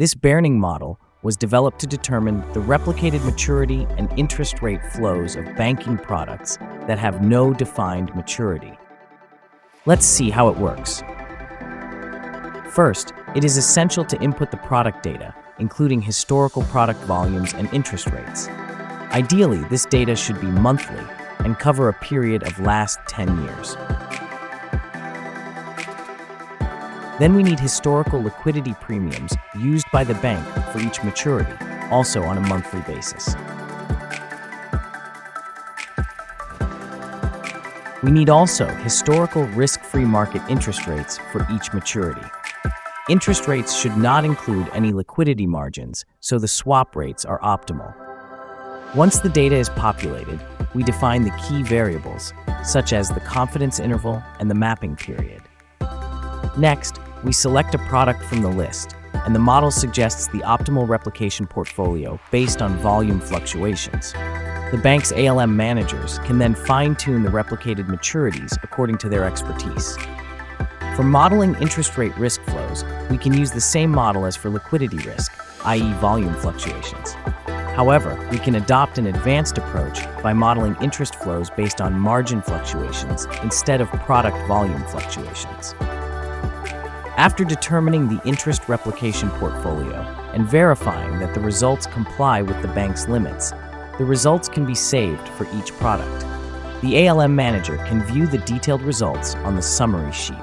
This Bearning model was developed to determine the replicated maturity and interest rate flows of banking products that have no defined maturity. Let's see how it works. First, it is essential to input the product data, including historical product volumes and interest rates. Ideally, this data should be monthly and cover a period of last 10 years. Then we need historical liquidity premiums used by the bank for each maturity, also on a monthly basis. We need also historical risk-free market interest rates for each maturity. Interest rates should not include any liquidity margins, so the swap rates are optimal. Once the data is populated, we define the key variables, such as the confidence interval and the mapping period. Next, we select a product from the list, and the model suggests the optimal replication portfolio based on volume fluctuations. The bank's ALM managers can then fine-tune the replicated maturities according to their expertise. For modeling interest rate risk flows, we can use the same model as for liquidity risk, i.e. volume fluctuations. However, we can adopt an advanced approach by modeling interest flows based on margin fluctuations instead of product volume fluctuations. After determining the interest replication portfolio and verifying that the results comply with the bank's limits, the results can be saved for each product. The ALM manager can view the detailed results on the summary sheet.